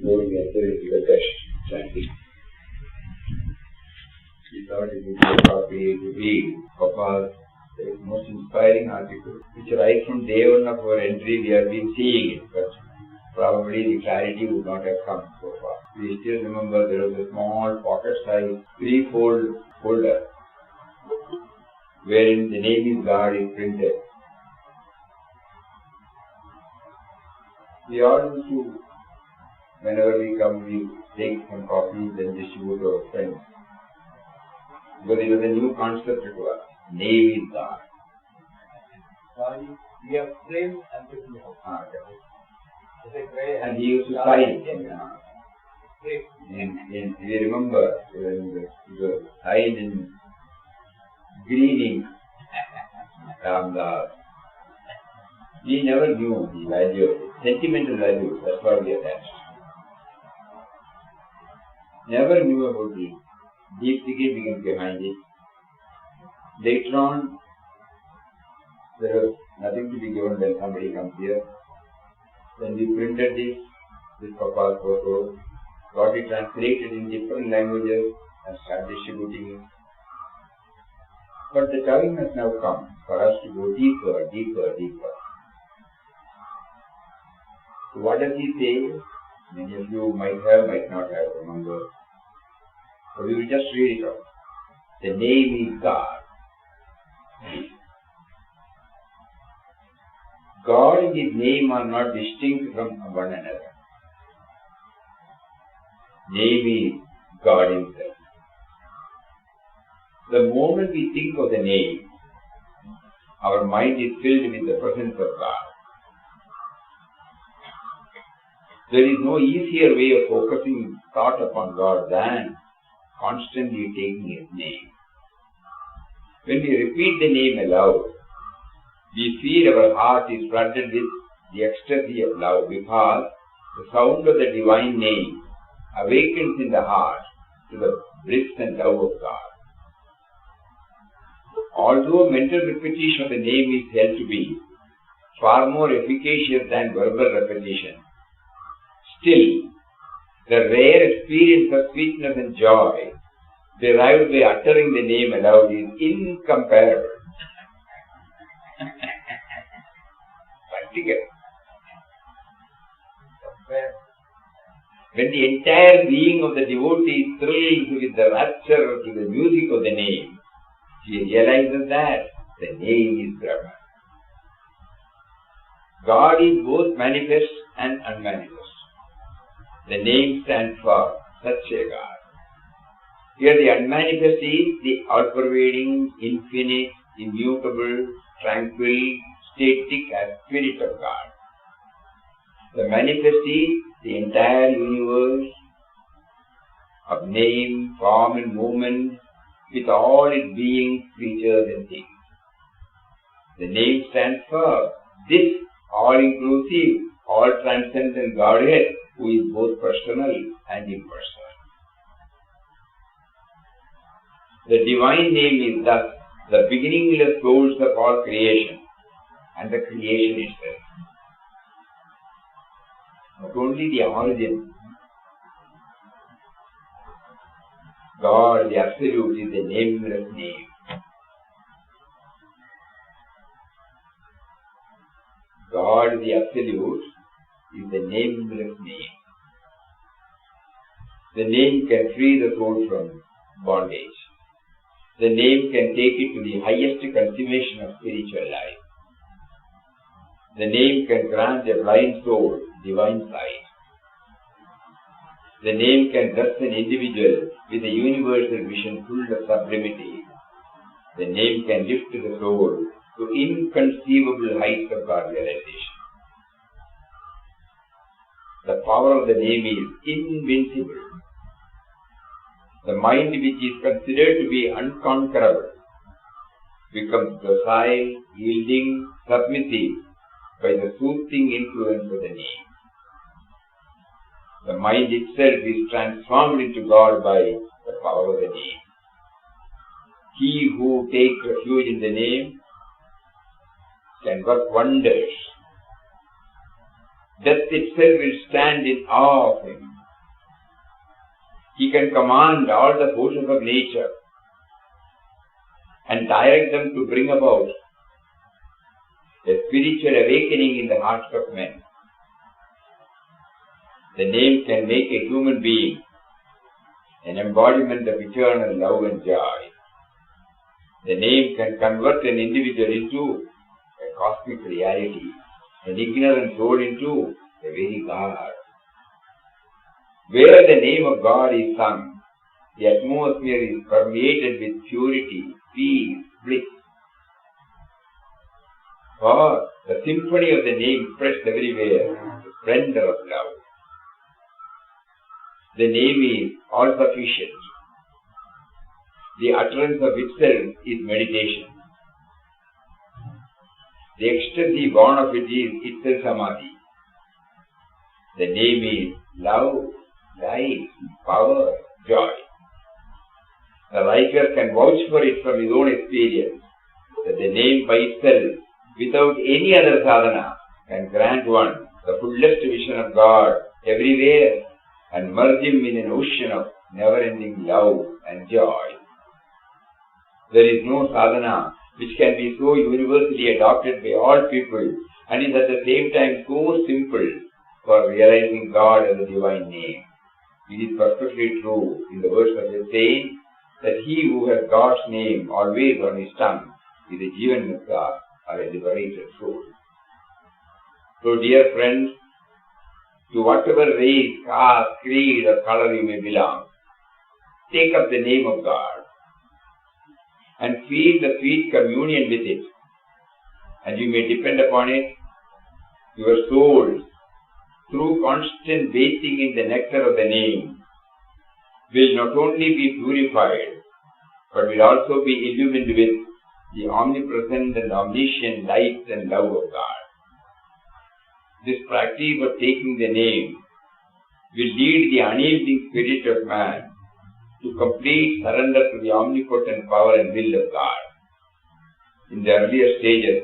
moving enter into the test chanting. We thought it would be appropriate to read Papa's most inspiring article, which right from day one of our entry we have been seeing it, but probably the clarity would not have come so far. We still remember there was a small pocket-sized three-fold folder wherein the name is God is printed. We all used to, whenever we come, we take some copies and distribute to our friends. Because it was a new concept to us. Name is God. We have framed and written out. And he used to sign. We remember when it was signed in green ink, Ramdas. We never knew the value of it. Sentimental value, that's what we attached. Never knew about the deep significance behind it. Later on, there was nothing to be given when somebody comes here. Then we printed this with Papa's photo, got it translated in different languages and started distributing it. But the time has now come for us to go deeper, deeper, deeper. So what does he say? Many of you might have, might not have, remember. So we will just read it out. The name is God. God and His name are not distinct from one another. Name is God Himself. The moment we think of the name, our mind is filled with the presence of God. There is no easier way of focusing thought upon God than constantly taking His name. When we repeat the name aloud, we feel our heart is flooded with the ecstasy of love because the sound of the divine name awakens in the heart to the bliss and love of God. Although mental repetition of the name is held to be far more efficacious than verbal repetition, still, the rare experience of sweetness and joy derived by uttering the name aloud is incomparable. Practical. When the entire being of the devotee thrills with the rapture to the music of the name, he realizes that the name is Brahman. God is both manifest and unmanifest. The name stands for such a God. Here the unmanifest is the all-pervading, infinite, immutable, tranquil, static as Spirit of God. The manifest is the entire universe of name, form and movement with all its beings, creatures and things. The name stands for this all-inclusive, all-transcendent Godhead who is both personal and impersonal. The divine name is thus the beginningless source of all creation and the creation itself. Not only the origin, God, the Absolute, is the nameless name. God, the Absolute, is the nameless name. The name can free the soul from bondage. The name can take it to the highest consummation of spiritual life. The name can grant a blind soul divine sight. The name can dress an individual with a universal vision full of sublimity. The name can lift the soul to inconceivable heights of God realization. The power of the name is invincible. The mind which is considered to be unconquerable becomes docile, yielding, submissive by the soothing influence of the name. The mind itself is transformed into God by the power of the name. He who takes refuge in the name can work wonders. Death itself will stand in awe of him. He can command all the forces of nature and direct them to bring about a spiritual awakening in the hearts of men. The name can make a human being an embodiment of eternal love and joy. The name can convert an individual into a cosmic reality, an ignorant soul into a very God. Where the name of God is sung, the atmosphere is permeated with purity, peace, bliss. For the symphony of the name spreads everywhere, the splendor of love. The name is all-sufficient. The utterance of itself is meditation. The ecstasy born of it is itself samadhi. The name is love, life, power, joy. The writer can vouch for it from his own experience, that the name by itself, without any other sadhana, can grant one the fullest vision of God everywhere and merge him in an ocean of never-ending love and joy. There is no sadhana which can be so universally adopted by all people and is at the same time so simple for realizing God as a divine name. It is perfectly true in the words of the saint that he who has God's name always on his tongue is a Jivan Mukta or a liberated soul. So dear friends, to whatever race, caste, creed or color you may belong, take up the name of God and feel the sweet communion with it, and you may depend upon it. Your soul, through constant bathing in the nectar of the name, will not only be purified, but will also be illumined with the omnipresent and omniscient light and love of God. This practice of taking the name will lead the unyielding spirit of man to complete surrender to the omnipotent power and will of God. In the earlier stages,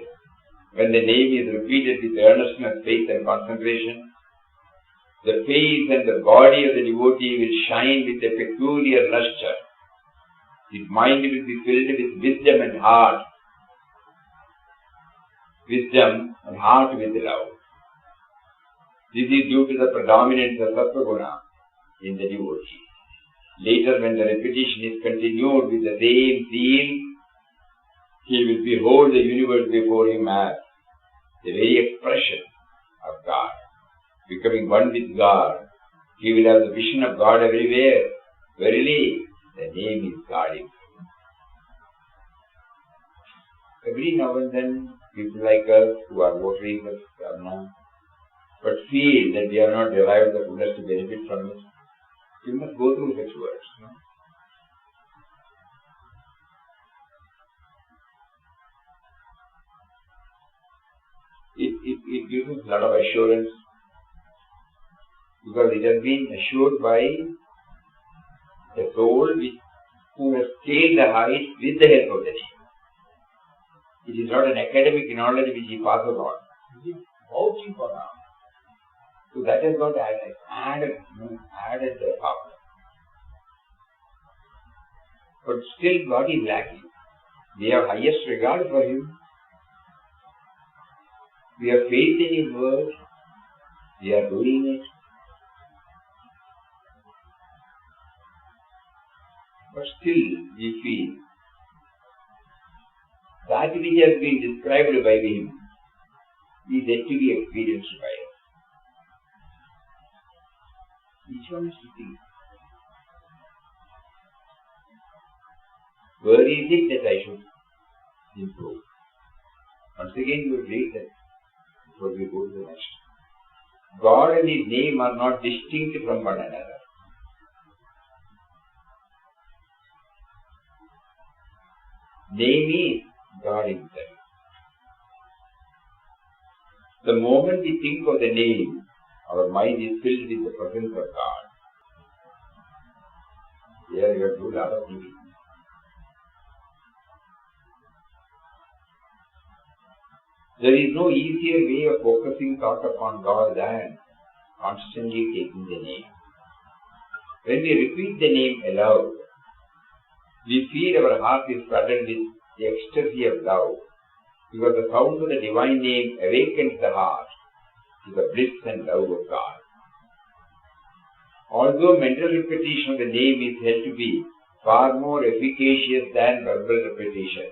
when the name is repeated with earnestness, faith and concentration, the face and the body of the devotee will shine with a peculiar lustre. His mind will be filled with wisdom and heart with love. This is due to the predominance of Sattva Guna in the devotee. Later, when the repetition is continued with the same zeal, he will behold the universe before him as the very expression of God. Becoming one with God, he will have the vision of God everywhere. Verily, the name is God himself. Every now and then, people like us who are votaries of sadhana, but feel that they are not derived the fullest benefit from it, you must go through such words. No? It gives us a lot of assurance, because it has been assured by the soul who has scaled the height with the help of the name. It is not an academic knowledge which he passes on. He is vouching for now. So that has got added the power. But still what is lacking? We have highest regard for him. We have faith in his word. We are doing it. But still we feel that which has been described by him is yet to be experienced by us. Each one is to think, where is it that I should improve? Once again we will read that before we go to the next. God and his name are not distinct from one another. Name is God himself. The moment we think of the name, our mind is filled with the presence of God. Here you have to do a lot of thinking. There is no easier way of focusing thought upon God than constantly taking the name. When we repeat the name aloud, we feel our heart is flooded with the ecstasy of love, because the sound of the divine name awakens the heart to the bliss and love of God. Although mental repetition of the name is held to be far more efficacious than verbal repetition,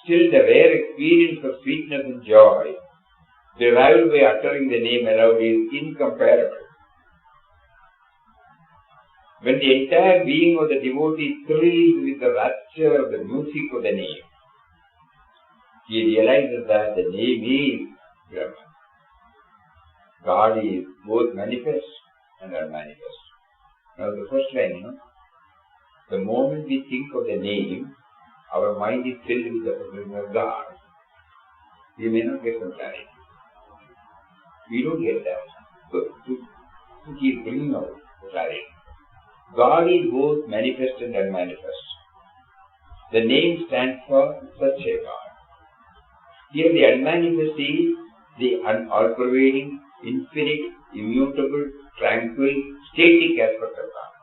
still the rare experience of sweetness and joy derived by uttering the name aloud is incomparable. When the entire being of the devotee thrills with the rapture of the music of the name, he realizes that the name is Brahman. God is both manifest and unmanifest. Now the first line, the moment we think of the name, our mind is filled with the presence of God. We may not get some clarity. We don't get that. So to keep bringing out the clarity. God is both manifest and unmanifest. The name stands for such a God. Here the unmanifest is the all-pervading, infinite, immutable, tranquil, static aspect of God.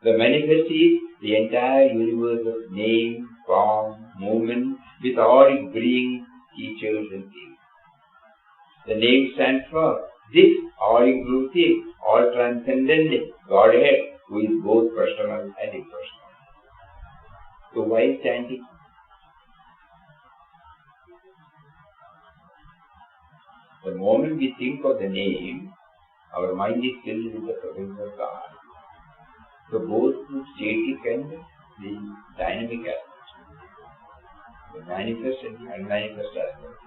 The manifest is the entire universe of name, form, movement, with all its beings, teachers and things. The name stands for this all-inclusive, all-transcendent Godhead who is both personal and impersonal. So why chanting? The moment we think of the name, our mind is filled with the presence of God. So both the static and the dynamic aspects, the manifest and the unmanifest aspects,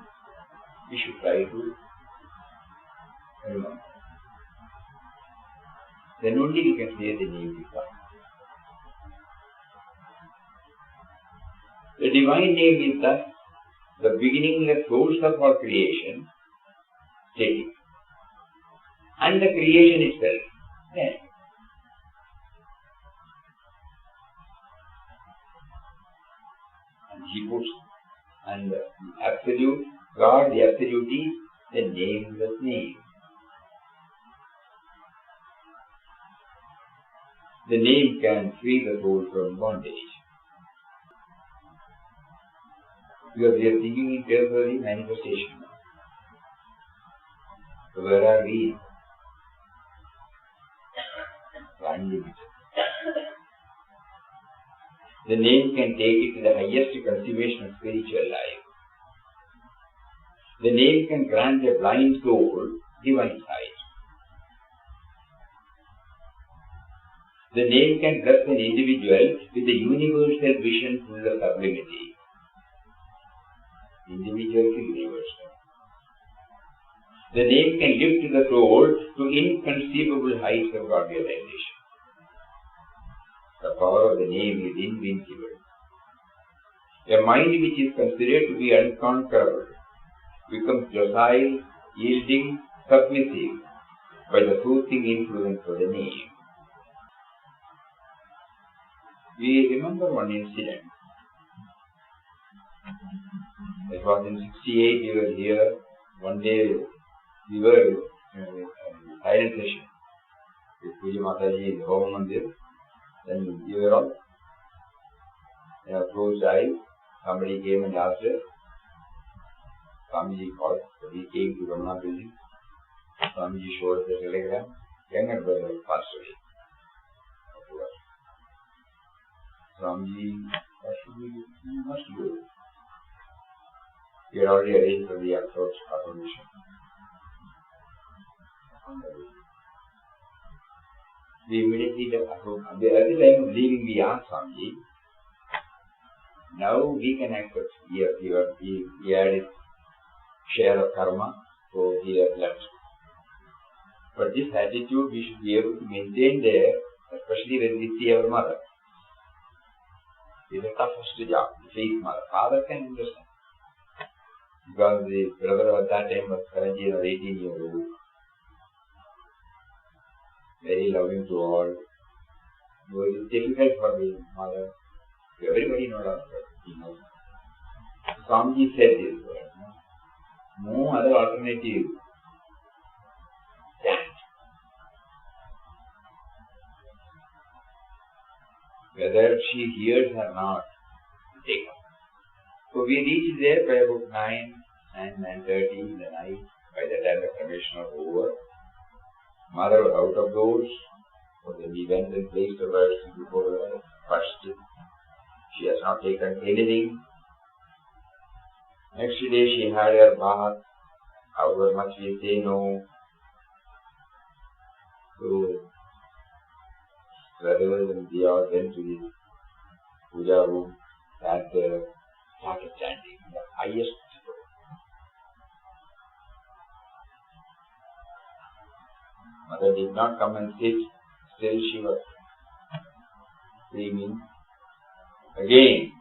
we should try to remember. Then only we can say the name is God. The divine name is thus the beginningless source of all creation, static, and the creation itself, dynamic. And he puts, and the absolute God, the absolute is the nameless name. The name can free the soul from bondage. Because we are thinking in terms of the manifestation. So where are we? Unlimited. The name can take it to the highest consummation of spiritual life. The name can grant a blind soul divine sight. The name can bless an individual with a universal vision full of sublimity. Individual to universal. The name can lift the soul to inconceivable heights of God realization. The power of the name is invincible. A mind which is considered to be unconquerable becomes docile, yielding, submissive by the soothing influence of the name. We remember one incident. It was in 68, we were here. One day we were in silent session with Pujya Mataji in the home mandir. Then we were all closed eyes. Somebody came and asked us. Swamiji called. So we came to Ramana building. Swamiji showed us the telegram. Younger brother passed away. Swamiji, what should we do? We must do it. We had already arranged for the approach affirmation. We immediately did approach. At the time of leaving, we asked Swamiji, now we can accept. He had his share of karma, so he has left. But this attitude we should be able to maintain there, especially when we see our mother. It's the toughest job, to face mother. Father can understand. Because the brother at that time was 17 or 18 years old. Very loving to all. It was difficult for the mother. Everybody knows that. Swamiji said this word. No other alternative. whether she hears or not, take up. So we reached there by about 9:30 in the night. By the time the cremation was over, mother was out of doors. So then we went and placed her before her first. She has not taken anything. Next day she had her bath. However much we say no. So brothers and we all went to the puja room and started chanting the highest. Mother did not come and sit. Still she was screaming again.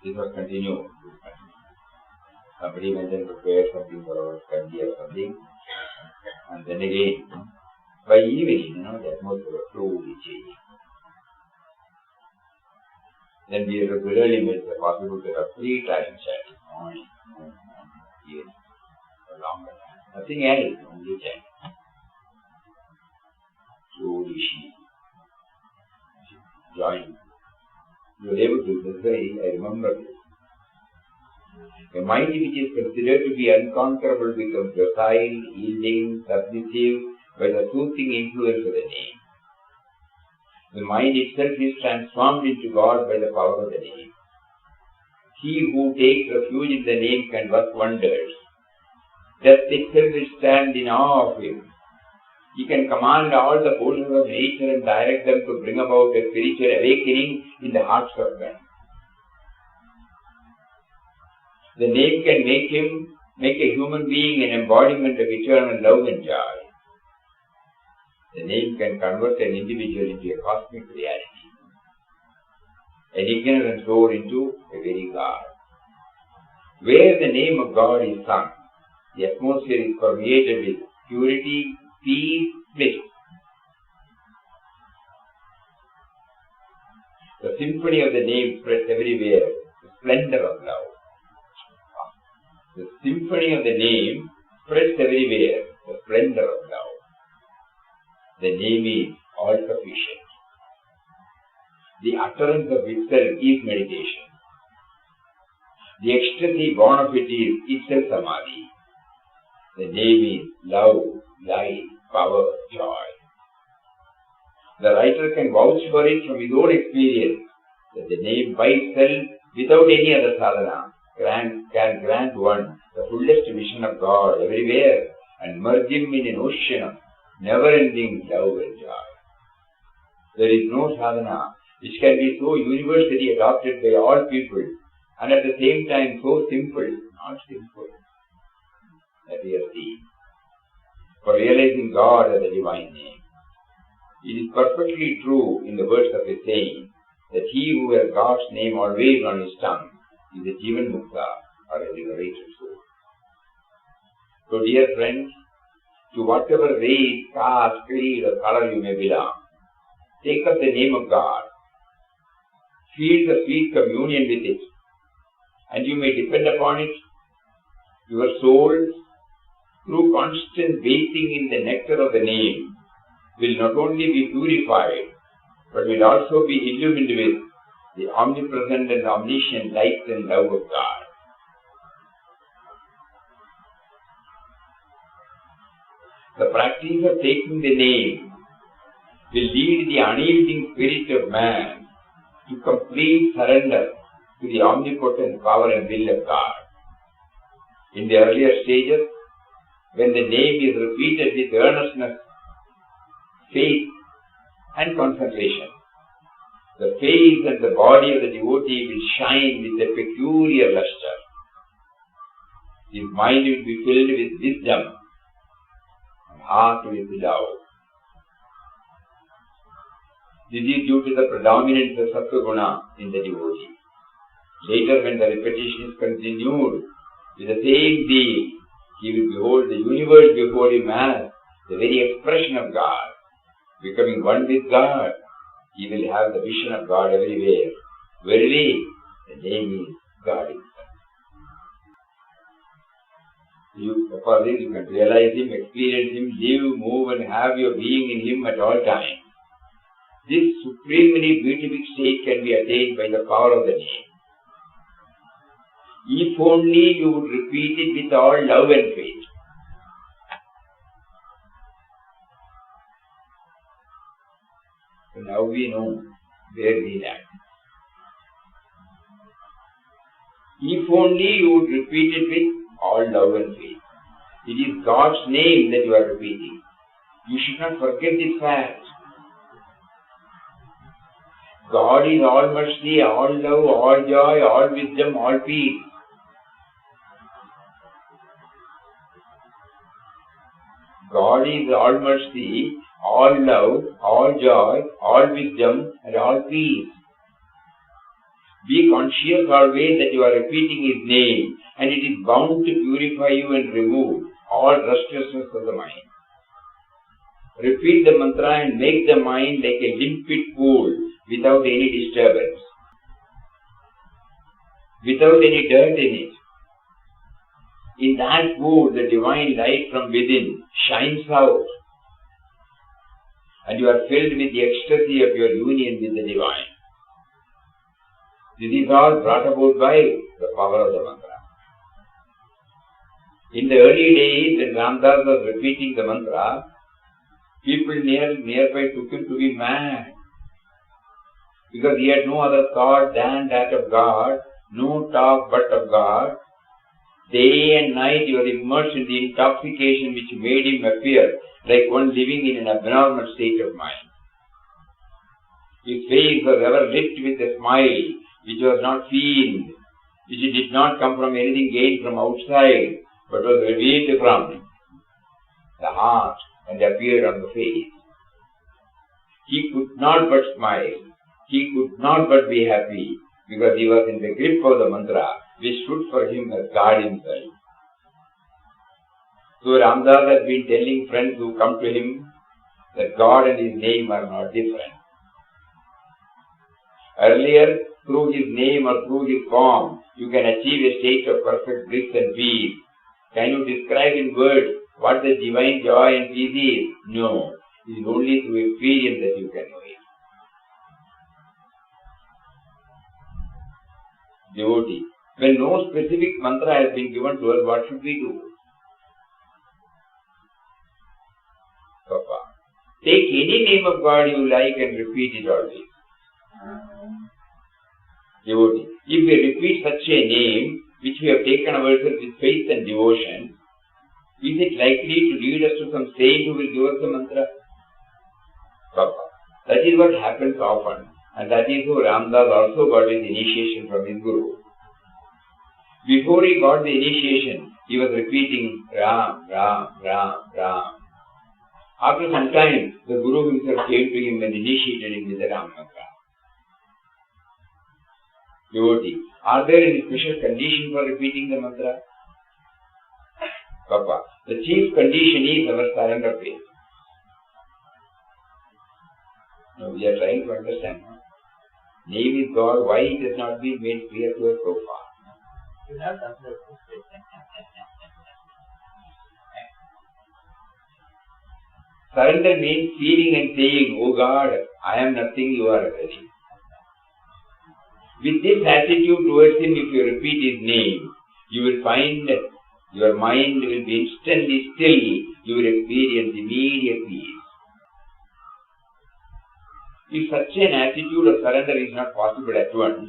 This was continued. Somebody went and prepared something for our family or something. And then again, by evening, the atmosphere was slowly changing. Then we regularly made the possibility of 3 times chanting, morning, evening, for longer time. Nothing else, only chanting. Slowly she joined. You were able to say, I remember this. A mind which is considered to be unconquerable becomes docile, yielding, submissive by the soothing influence of the name. The mind itself is transformed into God by the power of the name. He who takes refuge in the name can work wonders. Death itself will stand in awe of him. He can command all the forces of nature and direct them to bring about a spiritual awakening in the hearts of men. The name can make a human being an embodiment of eternal love and joy. The name can convert an individual into a cosmic reality, an ignorant soul into a very God. Where the name of God is sung, the atmosphere is permeated with purity, peace, bliss. The symphony of the name spreads everywhere, the splendor of love. The symphony of the name spreads everywhere, the splendor of love. The name is all-sufficient. The utterance of itself is meditation. The ecstasy born of it is itself samadhi. The name is love, light, power, joy. The writer can vouch for it from his own experience that the name by itself, without any other sadhana, can grant one the fullest vision of God everywhere and merge him in an ocean of never-ending love and joy. There is no sadhana which can be so universally adopted by all people and at the same time so simple, not simple, that we have seen. For realizing God as a divine name, it is perfectly true in the words of a saying that he who has God's name always on his tongue is a Jivan Mukta or a liberated soul. So dear friends, to whatever race, caste, creed or color you may belong, take up the name of God, feel the sweet communion with it, and you may depend upon it. Your soul, through constant bathing in the nectar of the name, will not only be purified, but will also be illumined with the omnipresent and omniscient light and love of God. The practice of taking the name will lead the unyielding spirit of man to complete surrender to the omnipotent power and will of God. In the earlier stages, when the name is repeated with earnestness, faith and concentration, the face and the body of the devotee will shine with a peculiar luster. His mind will be filled with wisdom and heart with love. This is due to the predominance of Sattva Guna in the devotee. Later, when the repetition is continued with the same zeal, he will behold the universe before him as the very expression of God. Becoming one with God, he will have the vision of God everywhere. Verily, the name is God himself. For this, you can realize him, experience him, live, move and have your being in him at all times. This supremely beatific state can be attained by the power of the name. If only you would repeat it with all love and faith. So now we know where we stand. If only you would repeat it with all love and faith. It is God's name that you are repeating. You should not forget this fact. God is all mercy, all love, all joy, all wisdom, all peace. God is all mercy, all love, all joy, all wisdom, and all peace. Be conscious always that you are repeating His name, and it is bound to purify you and remove all restlessness of the mind. Repeat the mantra and make the mind like a limpid pool without any disturbance, without any dirt in it. In that pool, the divine light from within shines out, and you are filled with the ecstasy of your union with the divine. This is all brought about by the power of the mantra. In the early days, when Ramdas was repeating the mantra, people nearby took him to be mad, because he had no other thought than that of God, no talk but of God. Day and night he was immersed in the intoxication which made him appear like one living in an abnormal state of mind. His face was ever lit with a smile which was not seen, which did not come from anything gained from outside, but was revealed from the heart and appeared on the face. He could not but smile. He could not but be happy, because he was in the grip of the mantra, which stood for him as God Himself. So Ramdas has been telling friends who come to him that God and His name are not different. Earlier, through His name or through His form, you can achieve a state of perfect bliss and peace. Can you describe in words what the divine joy and peace is? No. It is only through experience that you can know it. Devotee, when no specific mantra has been given to us, what should we do? Papa, take any name of God you like and repeat it always. Devotee, if we repeat such a name, which we have taken ourselves with faith and devotion, is it likely to lead us to some saint who will give us the mantra? Papa, that is what happens often, and that is how Ramdas also got his initiation from his Guru. Before he got the initiation, he was repeating Ram, Ram, Ram, Ram. After some time, the Guru himself came to him and initiated him with the Ram mantra. Devotee, are there any special conditions for repeating the mantra? Papa, the chief condition is our surrender faith. Now we are trying to understand. Name is God, why it has not been made clear to us so far? You have understood. Surrender means feeling and saying, "Oh God, I am nothing, you are everything." With this attitude towards Him, if you repeat His name, you will find that your mind will be instantly still, you will experience immediate peace. If such an attitude of surrender is not possible at once,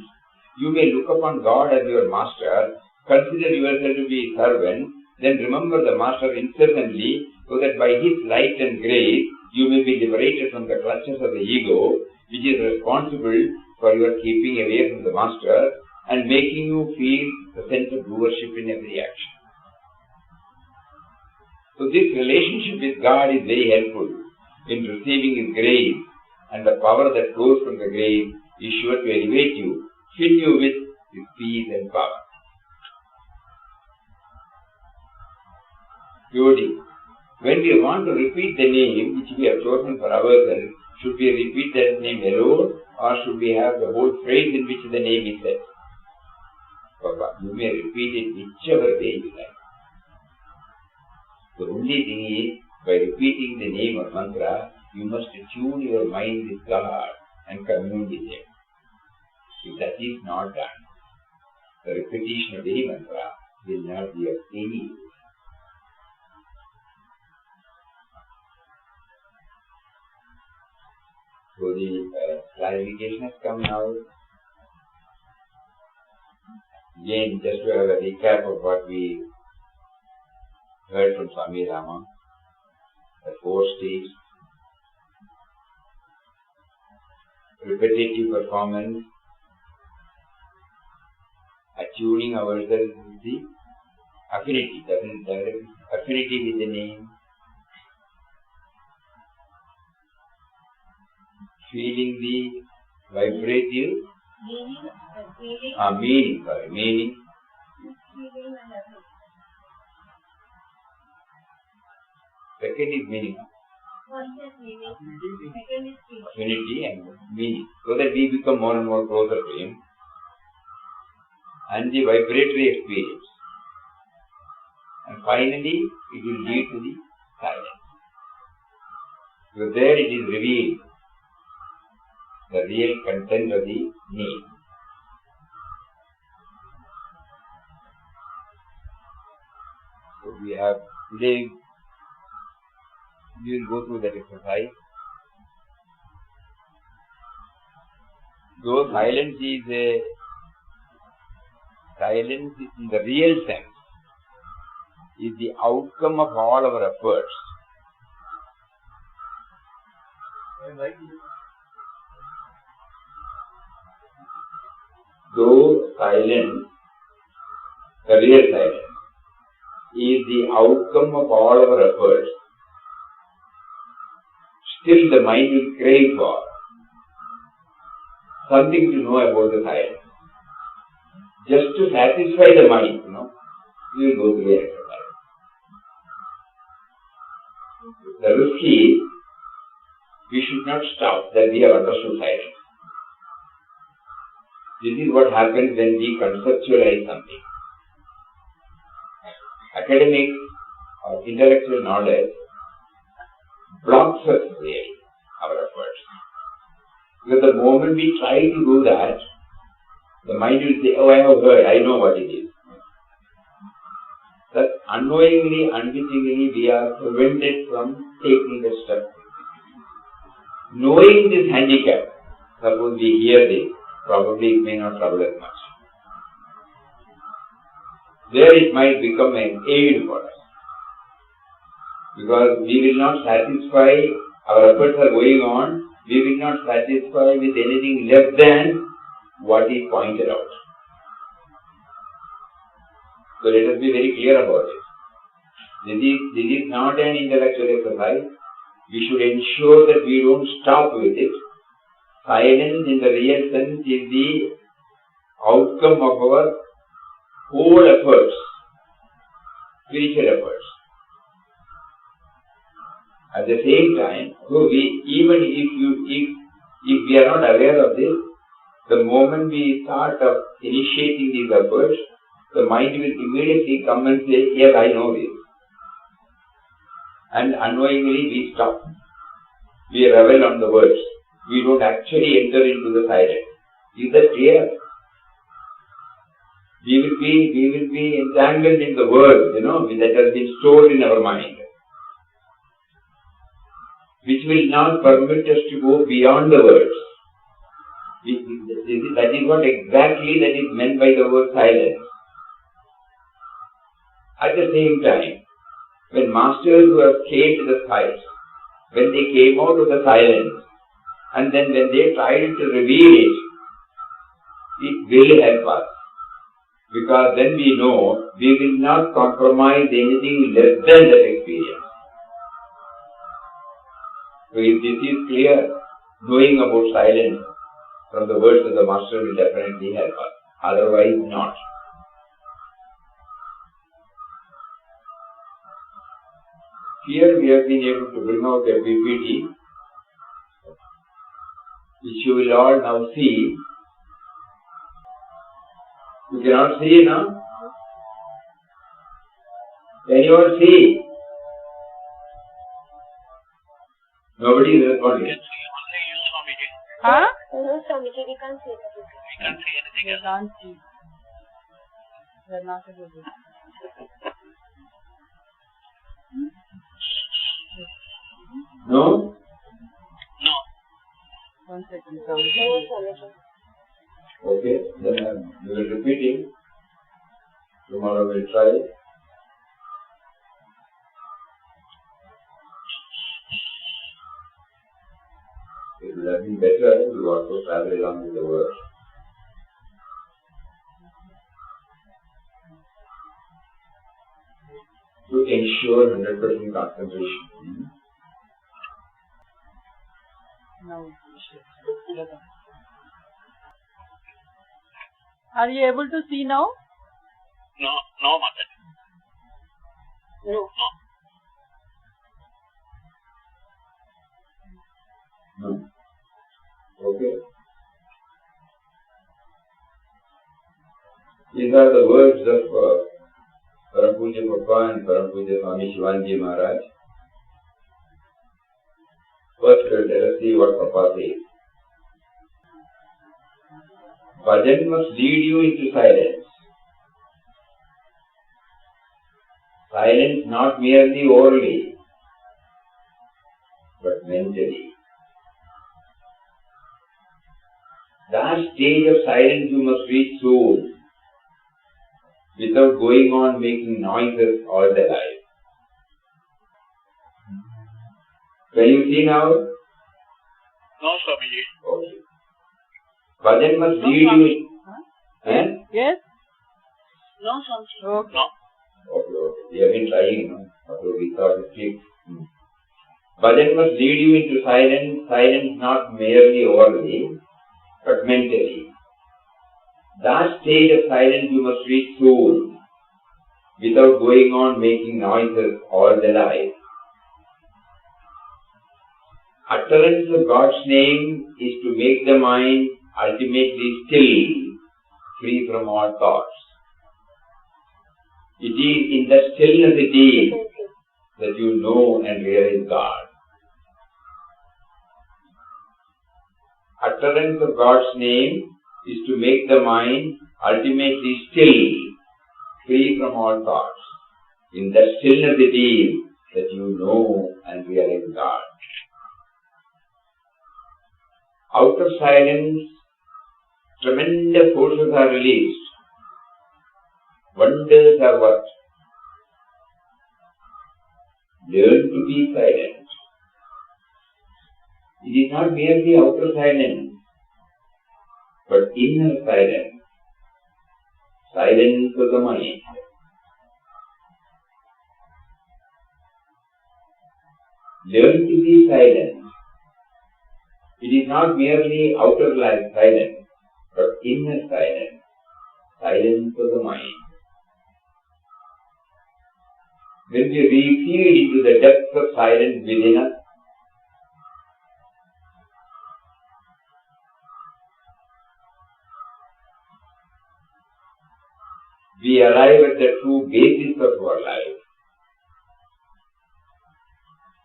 you may look upon God as your master, consider yourself to be a servant, then remember the master incessantly, so that by His light and grace, you may be liberated from the clutches of the ego, which is responsible for your keeping away from the master and making you feel the sense of doership in every action. So this relationship with God is very helpful in receiving His grace, and the power that flows from the grace is sure to elevate you, fill you with His peace and power. Devotee, when we want to repeat the name which we have chosen for ourselves, should we repeat that name alone, or should we have the whole phrase in which the name is said? Papa, you may repeat it whichever way you like. The only thing is, by repeating the name or mantra, You must tune your mind with God and commune with Him. If that is not done, the repetition of any mantra will not be of any use. So the clarification has come now. Again, just to have a recap of what we heard from Swami Rama, the 4 stages: repetitive performance, attuning ourselves with the affinity, affinity with the name, feeling the vibrative meaning. Second is meaning. Affinity and meaning. So that we become more and more closer to Him. And the vibratory experience. And finally, it will lead to the silence. So there it is revealed the real content of the name. So we have today, we will go through that exercise. Though silence in the real sense is the outcome of all our efforts. Though silence, the real silence, is the outcome of all our efforts, still the mind will crave for something to know about the silence. Just to satisfy the mind, we will go through the exercise. The risk is, we should not stop that we have understood silence. This is what happens when we conceptualize something. Academic or intellectual knowledge blocks us really, our efforts. Because the moment we try to do that, the mind will say, oh, I have heard, I know what it is. Thus, unknowingly, unwittingly, we are prevented from taking the step. Knowing this handicap, suppose we hear this, probably it may not trouble us much. There it might become an aid for us. Because we will not satisfy, our efforts are going on, we will not satisfy with anything less than what is pointed out. So let us be very clear about it. This is not an intellectual exercise. We should ensure that we don't stop with it. Silence in the real sense is the outcome of our whole efforts, spiritual efforts. At the same time, even if we are not aware of this, the moment we start initiating these efforts, the mind will immediately come and say, yes, I know this. And unknowingly we stop. We revel on the words. We don't actually enter into the silence. Is that clear? We will be entangled in the words, that has been stored in our mind, which will not permit us to go beyond the words. That is what exactly that is meant by the word silence. At the same time, when masters who have scaled the skies, when they came out of the silence, and then when they tried to reveal it, it will help us. Because then we know we will not compromise anything less than that experience. So if this is clear, knowing about silence from the words of the Master will definitely help us. Otherwise not. Here we have been able to bring out a PPT, which you will all now see. You cannot see, no? Can you all see? Nobody is responding. Huh? No, Swamiji, we can't see that. We can't see. We're not able to. No? One second, No, Swamiji. Swamiji. Okay, then we will repeat it. Tomorrow we'll try. It would have been better if we also travel along with the word. To ensure 100% concentration. No. Are you able to see now? No, Mother. No. No. Okay. These are the words of Param Pujya Papa and Param Pujya Swami Shivanji Maharaj. First, let us see what Papa says. Bhajan must lead you into silence. Silence not merely orally, but mentally. That stage of silence you must reach soon, without going on making noises all the life. Can you see now? No, Swamiji. Okay. Bhajan must No, lead Swami. you. Eh? Yes? No, Swamiji. Okay. No. Okay. We have been trying, no? Okay, we thought it fixed. Bhajan must lead you into silence, silence not merely orally, but mentally. That stage of silence you must reach soon, without going on making noises all the life. Utterance of God's name is to make the mind ultimately still, free from all thoughts. It is in the stillness it is that you know and realize God. Utterance of God's name is to make the mind ultimately still, free from all thoughts. In that stillness it is that you know and realize God. Out of silence, tremendous forces are released. Wonders are worked. Learn to be silent. It is not merely outer silence, but inner silence. Silence of the mind. Learn to be silent. It is not merely outer silence, but inner silence. Silence of the mind. When we recede into the depths of silence within us, we arrive at the true basis of our life.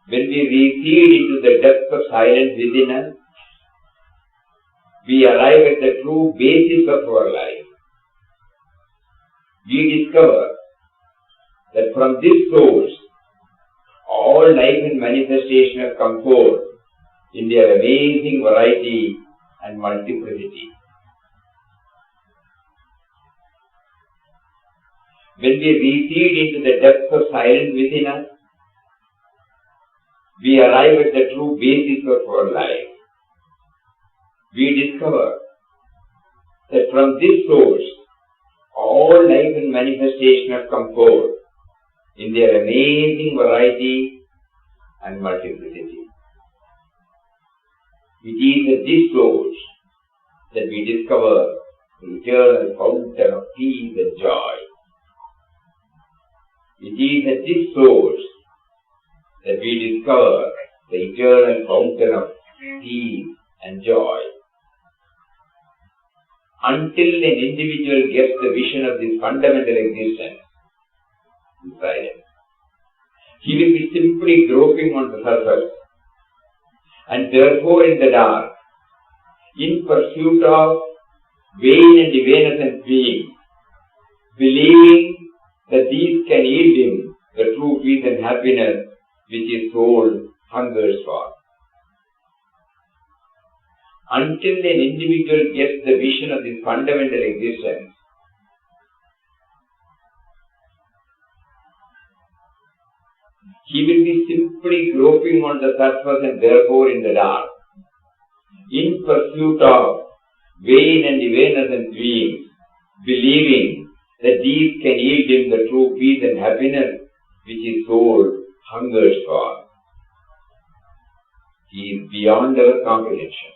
When we recede into the depths of silence within us, we arrive at the true basis of our life. We discover that from this source, all life and manifestation have come forth in their amazing variety and multiplicity. When we recede into the depths of silence within us, we arrive at the true basis of our life. We discover that from this source, all life and manifestation have come forth in their amazing variety and multiplicity. It is at this source that we discover the eternal fountain of peace and joy. It is at this source that we discover the eternal fountain of peace and joy. Until an individual gets the vision of this fundamental existence in silence, he will be simply groping on the surface, and therefore in the dark, in pursuit of vain and evanescent beings, believing that these can yield him the true peace and happiness which his soul hungers for. Until an individual gets the vision of this fundamental existence, he will be simply groping on the surface and therefore in the dark, in pursuit of vain and evanescent beings, believing that these can yield him the true peace and happiness which his soul hungers for. He is beyond our comprehension.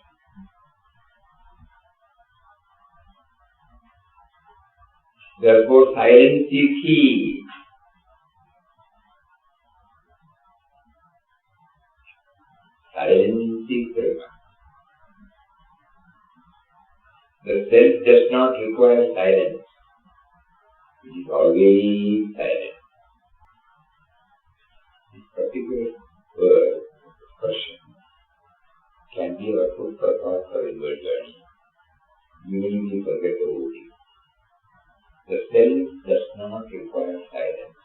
Therefore, silence is he. Silence is Brahma. The self does not require silence. It is always silent. This particular word, expression, can be our food for thought for inward journey. Even if we forget the whole thing. The self does not require silence.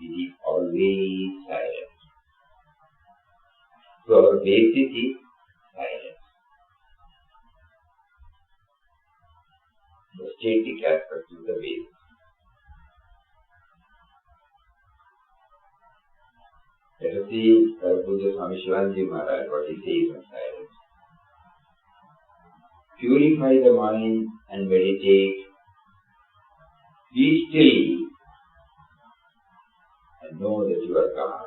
It is always silent. So our basis is silence. The static aspect is the basis. Let us see Pujya Swami Shivanji Maharaj, what he says on silence. Purify the mind and meditate. Be still and know that you are God.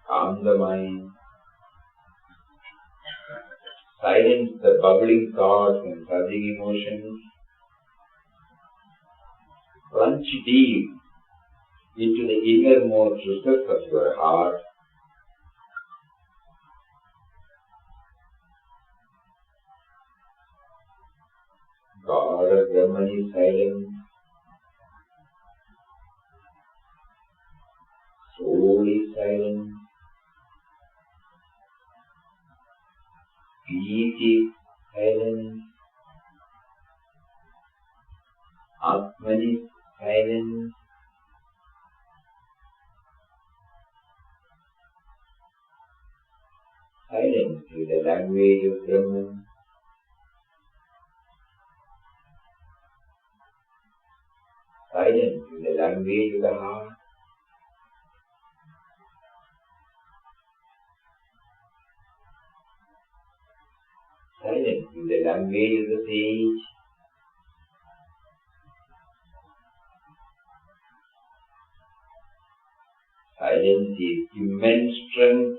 Calm the mind. Silence the bubbling thoughts and surging emotions. Plunge deep into the innermost recesses of your heart. God or Brahman is silent. Soul is silent. Peace is silent. Atman is silent. Silence is the language of Brahman. Silence is the language of the heart. Silence is the language of the sage. Silence is immense strength.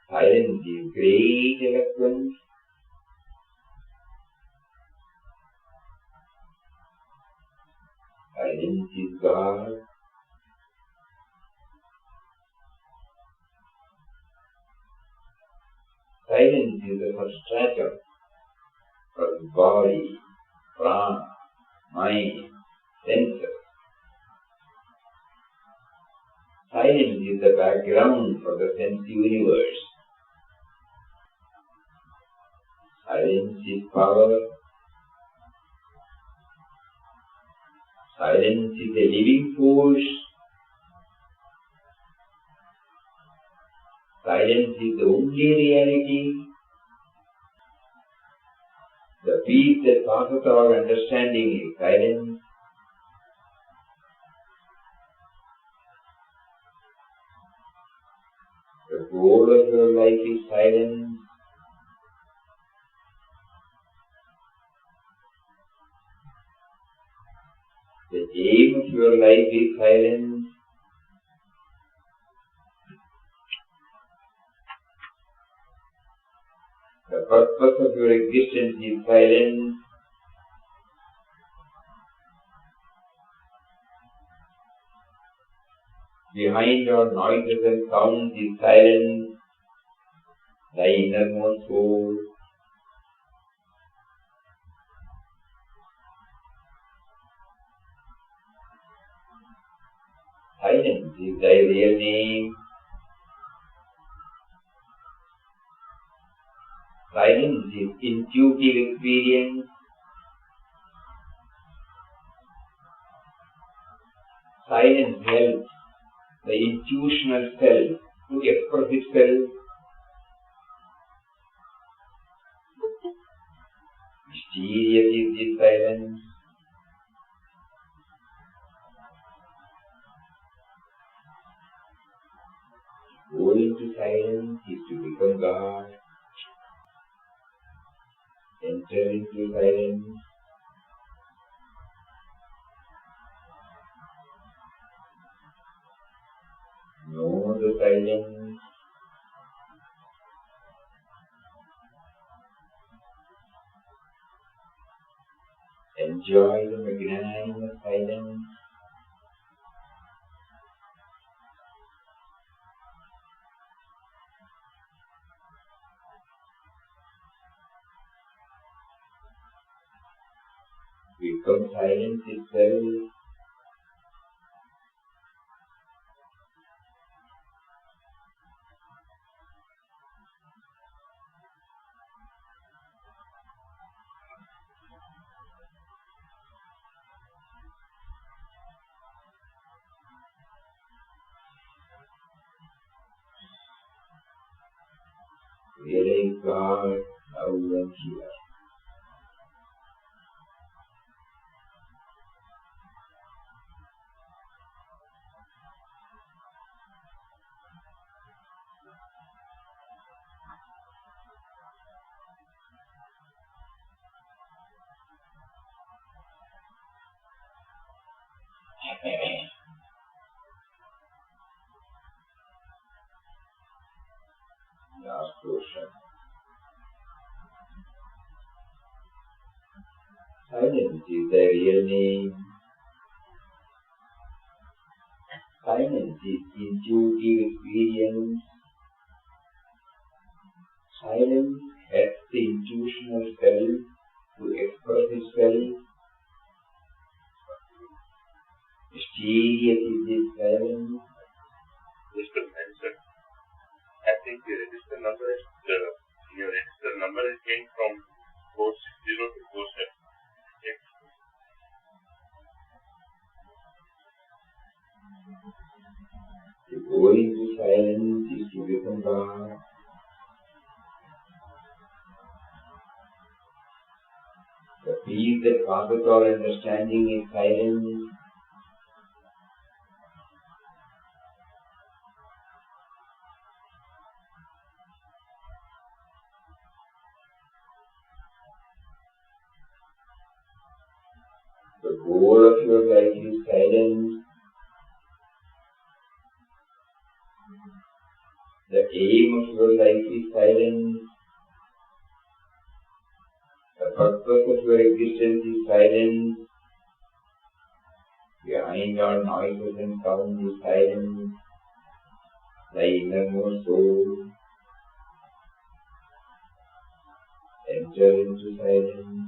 Silence is great eloquence. Silence is God. Silence is the substratum for the body, prana, mind, senses. Silence is the background for the sense universe. Silence is power. Silence is the living force. Silence is the only reality. The peace that passes our understanding is silence. The goal of your life is silence. The aim of your life is silence. The purpose of your existence is silence. Behind all noises and sounds is silence, thy innermost soul. Silence is thy real name. Silence is intuitive experience. Silence helps the intuitional self to express itself. Mysterious is this silence. Going to silence is to become God. Enter into silence. Know the silence. Enjoy the magnanimous silence. Become silence itself. Realize God now and here. Last question. Silence is the real name. Silence is intuitive experience. Silence helps the intuitional self to express itself. Mysterious is this silence. Just to mention, I think the register number is your register number is changed from 460 to 47. Okay. To go into silence is to become God. The peace that passes all understanding is silence. The goal of your life is silence. The aim of your life is silence. The purpose of your existence is silence. Behind all noises and sounds is silence. Thy innermost soul. Enter into silence.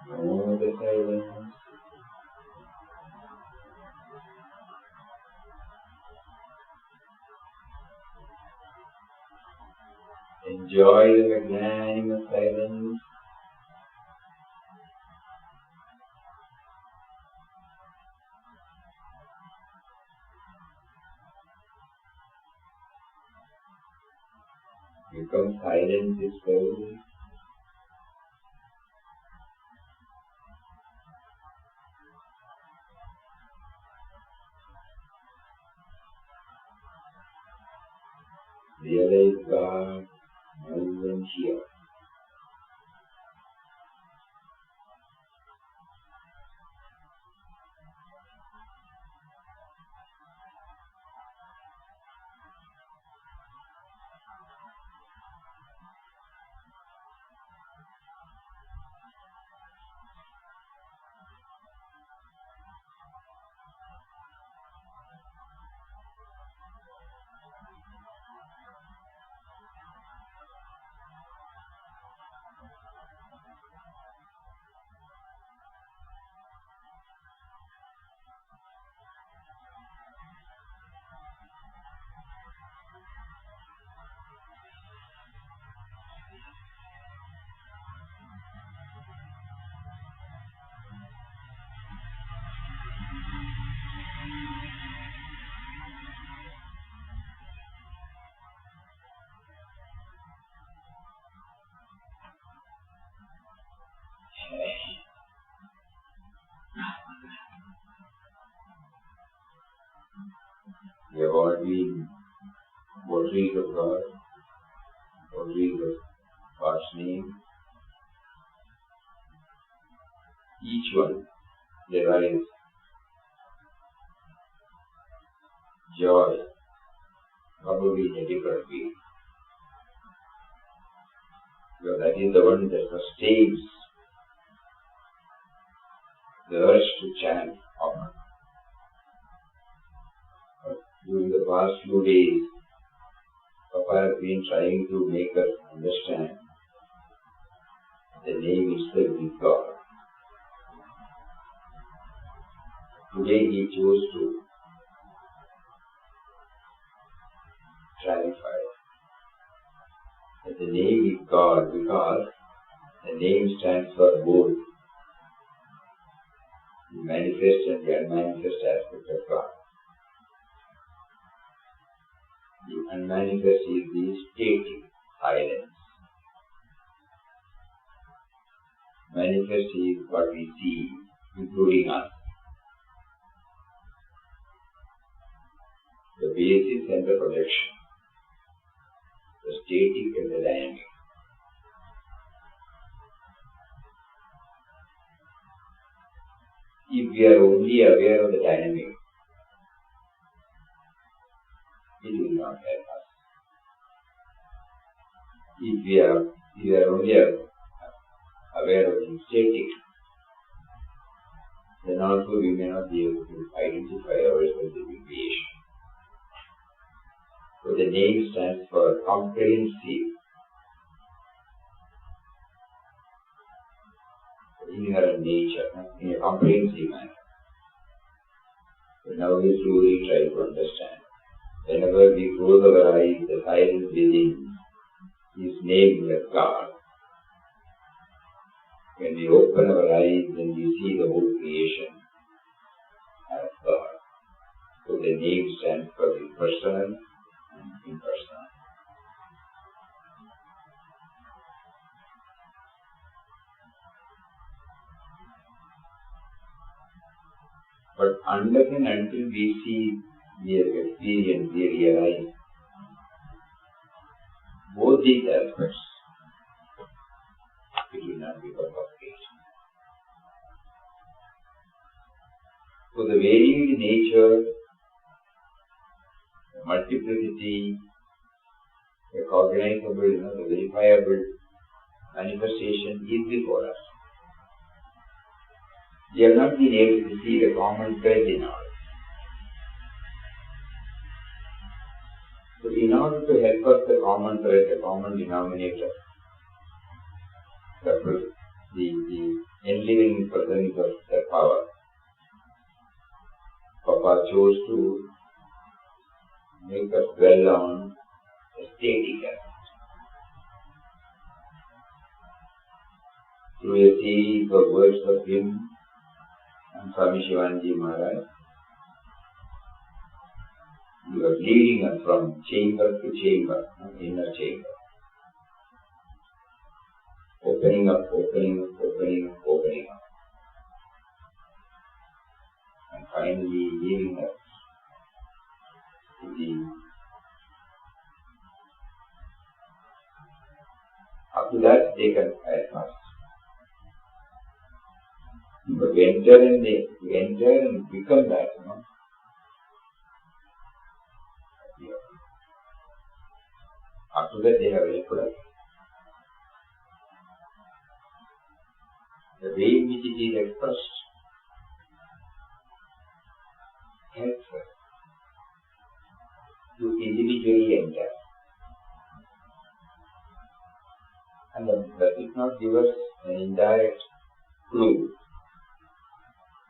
Know the silence. Enjoy the magnanimous silence. Become silent itself. Realize God now and here. have been votaries of God, votaries of God's name. Each one derives joy, probably in a different way. Because that is the one that sustains the urge to chant often. During the past few days, Papa has been trying to make us understand the name itself is God. Today he chose to clarify that the name is God because the name stands for both the manifest and the unmanifest aspect of God. The unmanifest is the static silence. Manifest is what we see, including us. The basis and the projection. The static and the dynamic. If we are only aware of the dynamic, it will not help us. If we are only aware of the static, then also we may not be able to identify ourselves in the creation. So the name stands for comprehensive, inherent nature, in a comprehensive manner. So now we slowly try to understand. Whenever we close our eyes, the silence within is named as God. When we open our eyes, then we see the whole creation as God. So the name stands for the personal and impersonal. But unless and until we see, we have experienced, we realize both these aspects, it will not become complete. So the varied nature, the multiplicity, the cognizable, the verifiable manifestation is before us. We have not been able to see the common thread in all. So in order to help us the common thread, the common denominator, the enliving presence of the power, Papa chose to make us dwell on the static aspect. Through a series of words of him and Swami Shivanji Maharaj, he was leading us from chamber to chamber, inner chamber. Opening up, opening up, opening up, opening up. And finally leaving us to the... Up to that they can help us. But we enter and become that, After that they have helped us. The way in which it is expressed helps us to individually enter. And does it not give us an indirect clue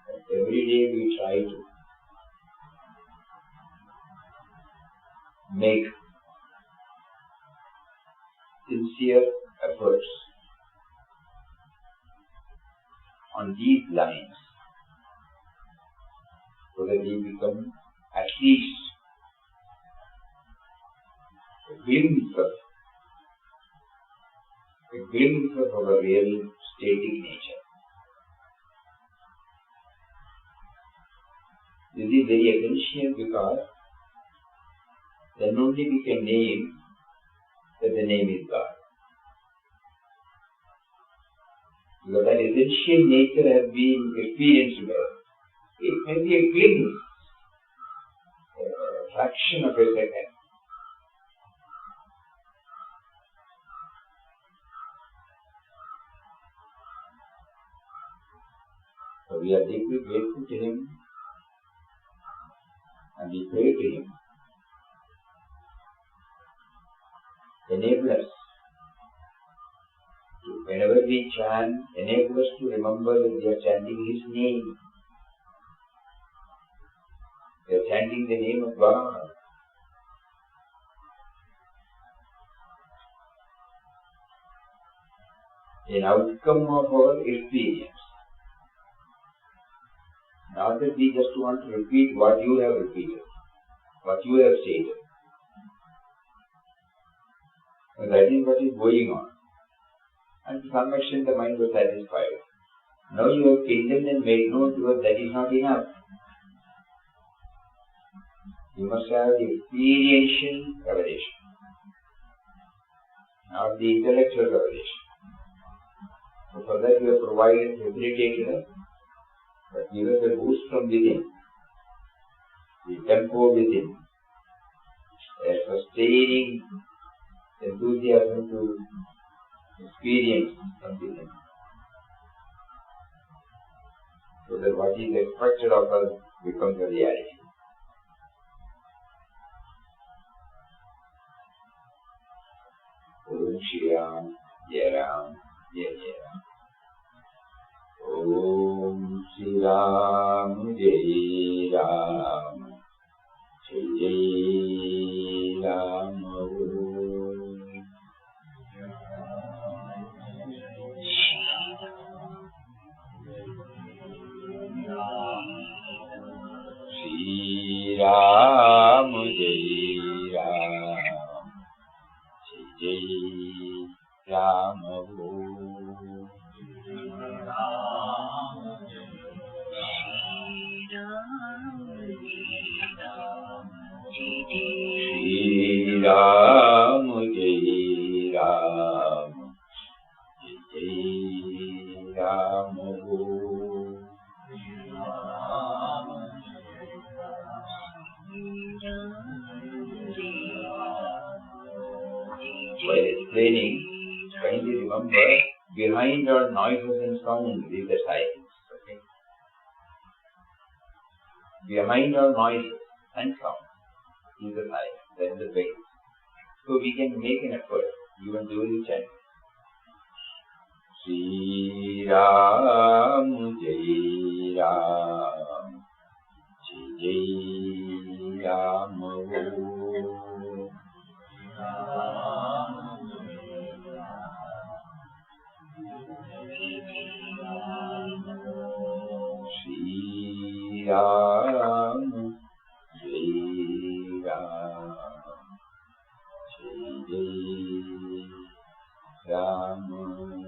that every day we try to make sincere efforts on these lines so that we become at least a glimpse of our real static nature. This is very essential because then only we can name that the name is God. Because that essential nature has been experienced by us. It may be a glimpse, a fraction of a second. So we are deeply grateful to Him and we pray to Him. Enable us to, whenever we chant, enable us to remember that we are chanting His name. We are chanting the name of God. An outcome of our experience. Not that we just want to repeat what you have repeated, what you have stated. And that is what is going on. And to some extent the mind was satisfied. Now you have kindled and made known to us that is not enough. You must have the experiential revelation, not the intellectual revelation. So for that you have provided, facilitated us, but give us a boost from within, the tempo within, a sustaining enthusiasm to experience something, so that what is expected of us becomes a reality. Om Shri Ram, Jai Ram, Jai Jai Ram. Om Shri Ram, Jai Ram, Jai Jai Ram. Shri Ram, Jai Ram, Jai Jai Ram. Shri Ram, Jai Ram, Jai Ram. While explaining, kindly remember, behind all noises and sounds is the silence. Okay? Behind all noises and sounds is the silence. That is the base. So we can make an effort even during chanting. Shri Ram, Jai Ram, Jai Jai Ram. Shri Ram, Jai Ram, Jai Jai Ram.